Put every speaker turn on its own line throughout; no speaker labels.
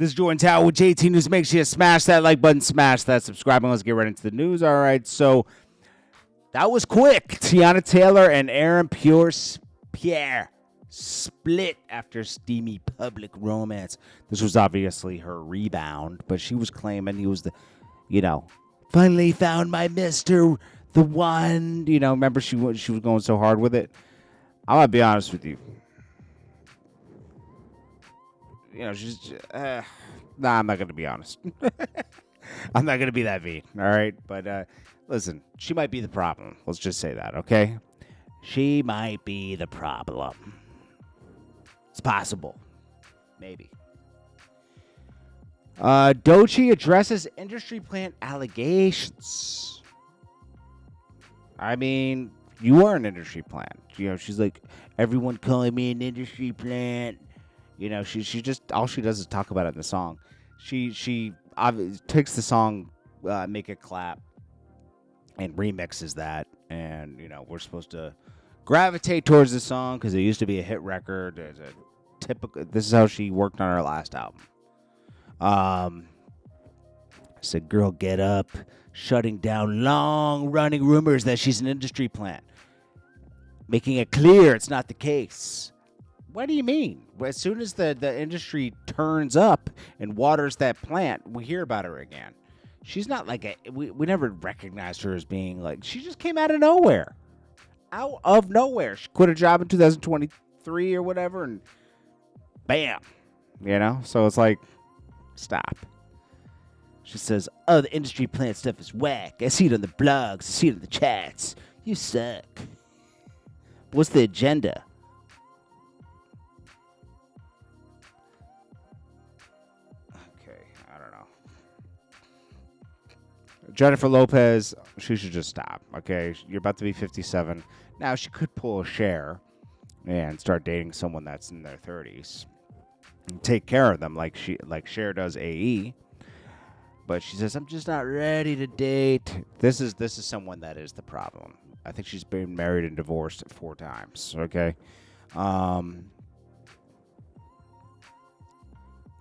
This is JordanTower with JT News. Make sure you smash that like button, smash that subscribe, and let's get right into the news. All right, so that was quick. Teyana Taylor and Aaron Pierre split after steamy public romance. This was obviously her rebound, but she was claiming he was the, finally found my Mr. the one. Remember she was going so hard with it. I'm gonna be honest with you. She's nah. I'm not gonna be honest. I'm not gonna be that mean. All right, but listen, she might be the problem. Let's just say that, okay? She might be the problem. It's possible. Maybe. Doechii addresses industry plant allegations. I mean, you are an industry plant. She's like, everyone calling me an industry plant. She just, all she does is talk about it in the song. She takes the song, Make It Clap, and remixes that. And, we're supposed to gravitate towards the song because it used to be a hit record. There's a typical. This is how she worked on her last album. Said, "Girl, get up," shutting down long-running rumors that she's an industry plant, making it clear it's not the case. What do you mean? As soon as the industry turns up and waters that plant, we hear about her again. She's not like we never recognized her as being like, she just came out of nowhere. Out of nowhere. She quit a job in 2023 or whatever, and bam. So it's like, stop. She says, "Oh, the industry plant stuff is whack. I see it on the blogs. I see it in the chats. You suck. What's the agenda?" Okay, I don't know. Jennifer Lopez, she should just stop, okay? You're about to be 57. Now, she could pull a Cher and start dating someone that's in their 30s. And take care of them like Cher does AE. But she says, "I'm just not ready to date." This is someone that is the problem. I think she's been married and divorced 4 times, okay?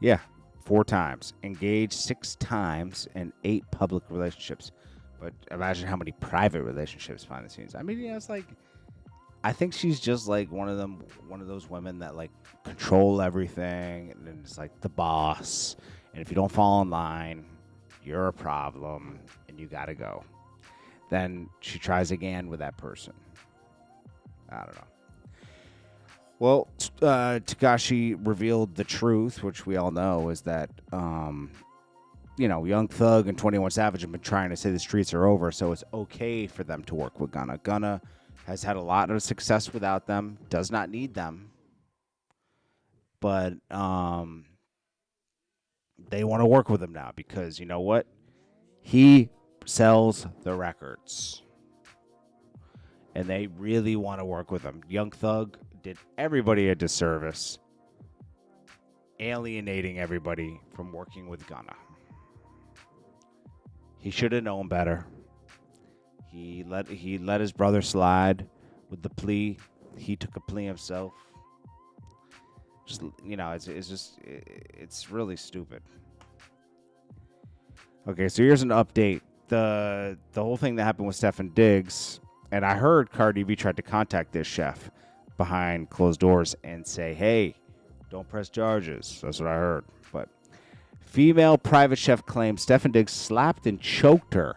Yeah, 4 times. Engaged 6 times and 8 public relationships. But imagine how many private relationships behind the scenes. I mean, it's like, I think she's just like one of those women that like control everything, and then it's like the boss. And if you don't fall in line, you're a problem, and you gotta go. Then she tries again with that person. I don't know. Well, Tekashi revealed the truth, which we all know is that, Young Thug and 21 Savage have been trying to say the streets are over, so it's okay for them to work with Gunna. Gunna has had a lot of success without them, does not need them, but they want to work with him now because, you know what? He sells the records, and they really want to work with him. Young Thug did everybody a disservice, alienating everybody from working with Gunna. He should have known better. He let his brother slide with the plea. He took a plea himself. Just it's really stupid. Okay, so here's an update. The whole thing that happened with Stefon Diggs, and I heard Cardi B tried to contact this chef behind closed doors and say, "Hey, don't press charges." That's what I heard. But female private chef claims Stefon Diggs slapped and choked her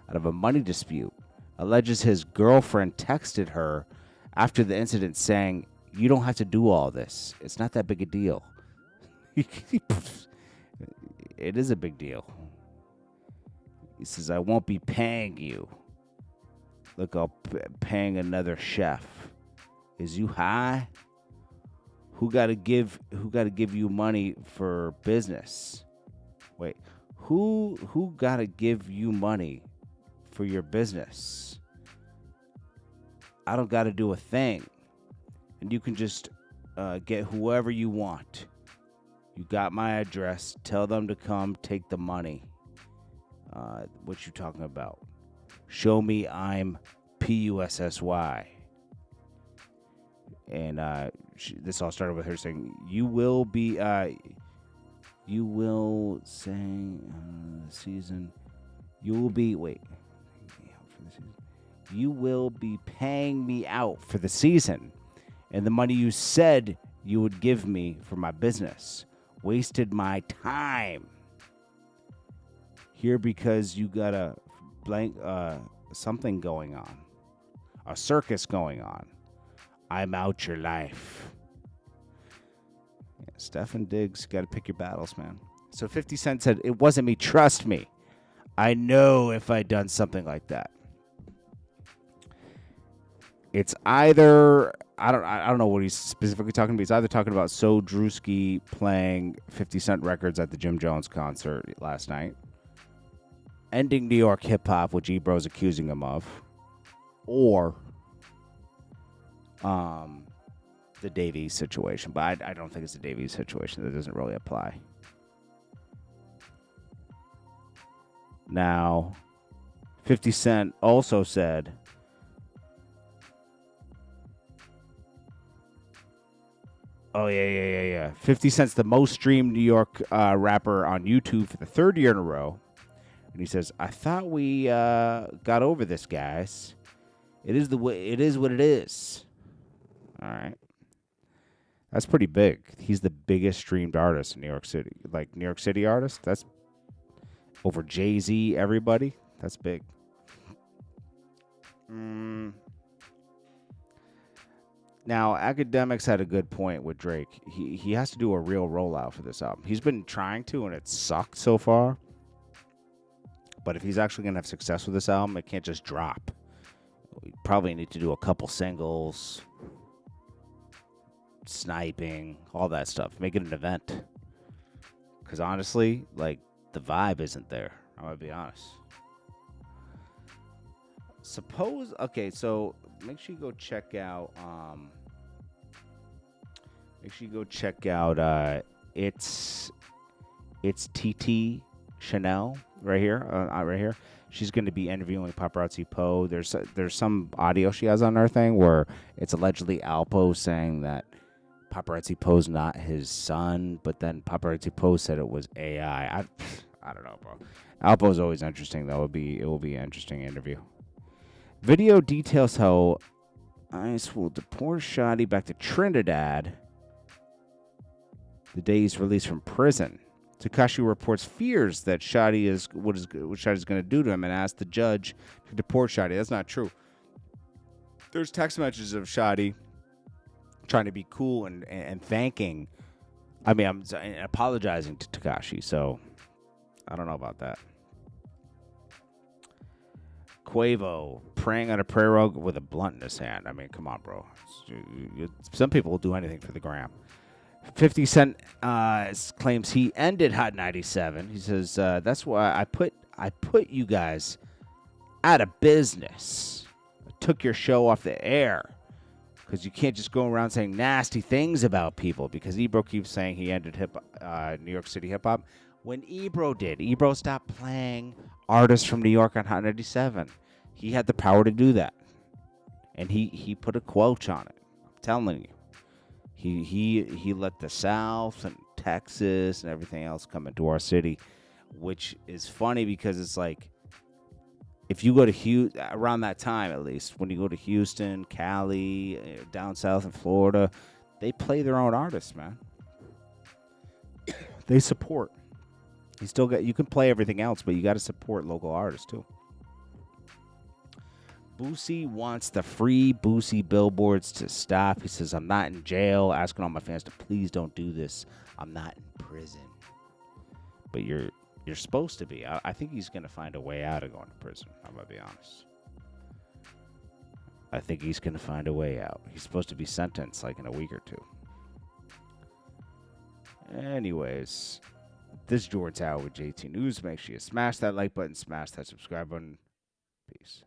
out of a money dispute. Alleges his girlfriend texted her after the incident saying, "You don't have to do all this. It's not that big a deal." It is a big deal. He says, "I won't be paying you. Look, I'll paying another chef. Is you high? Who gotta give you money for business? Wait, who gotta give you money for your business? I don't gotta do a thing, and you can just get whoever you want. You got my address. Tell them to come take the money. What you talking about? Show me I'm PUSSY." And this all started with her saying, "You will be You will say season. You will be You will be paying me out for the season, and the money you said you would give me for my business. Wasted my time here because you got a blank something going on, a circus going on. I'm out your life. Yeah, Stefon Diggs, got to pick your battles, man. So 50 Cent said, it wasn't me. Trust me. I know if I'd done something like that. It's either, I don't know what he's specifically talking about. He's either talking about So Drewski playing 50 Cent records at the Jim Jones concert last night, ending New York hip-hop, which Ebro's accusing him of, or the Davies situation. But I don't think it's the Davies situation. That doesn't really apply. Now, 50 Cent also said, oh, yeah. 50 Cent's the most streamed New York rapper on YouTube for the third year in a row. And he says, I thought we got over this, guys. It is what it is. All right. That's pretty big. He's the biggest streamed artist in New York City. Like, New York City artist? That's over Jay-Z, everybody. That's big. Now, Academics had a good point with Drake. He has to do a real rollout for this album. He's been trying to, and it sucked so far. But if he's actually going to have success with this album, it can't just drop. We probably need to do a couple singles, sniping, all that stuff. Make it an event. Because honestly, like, the vibe isn't there. I'm going to be honest. Okay, so make sure you go check out, it's TT Chanel right here. She's going to be interviewing Paparazzi Poe. There's some audio she has on her thing where it's allegedly Alpo saying that Paparazzi Poe's not his son, but then Paparazzi Poe said it was AI. I don't know, bro. Alpo's always interesting, though. It will be an interesting interview. Video details how ICE will deport Shadi back to Trinidad the day he's released from prison. Tekashi reports fears that Shadi is what Shadi's going to do to him and asks the judge to deport Shadi. That's not true. There's text messages of Shadi trying to be cool and thanking. I'm apologizing to Tekashi. So I don't know about that. Quavo praying on a prayer rug with a blunt in his hand. I mean, come on, bro. Some people will do anything for the gram. 50 Cent claims he ended Hot 97. He says, that's why I put you guys out of business. I took your show off the air because you can't just go around saying nasty things about people, because Ebro keeps saying he ended New York City hip-hop. When Ebro did, Ebro stopped playing artists from New York on Hot 97. He had the power to do that. And he put a quote on it. I'm telling you. He let the South and Texas and everything else come into our city, which is funny because it's like, if you go to Houston, around that time at least, when you go to Houston, Cali, down south in Florida, they play their own artists, man. They support. You can play everything else, but you got to support local artists too. Boosie wants the free Boosie billboards to stop. He says, I'm not in jail, asking all my fans to please don't do this. I'm not in prison. But you're supposed to be. I think he's going to find a way out of going to prison. I'm going to be honest. I think he's going to find a way out. He's supposed to be sentenced like in a week or two. Anyways, this is Jordan Tower with JT News. Make sure you smash that like button, smash that subscribe button. Peace.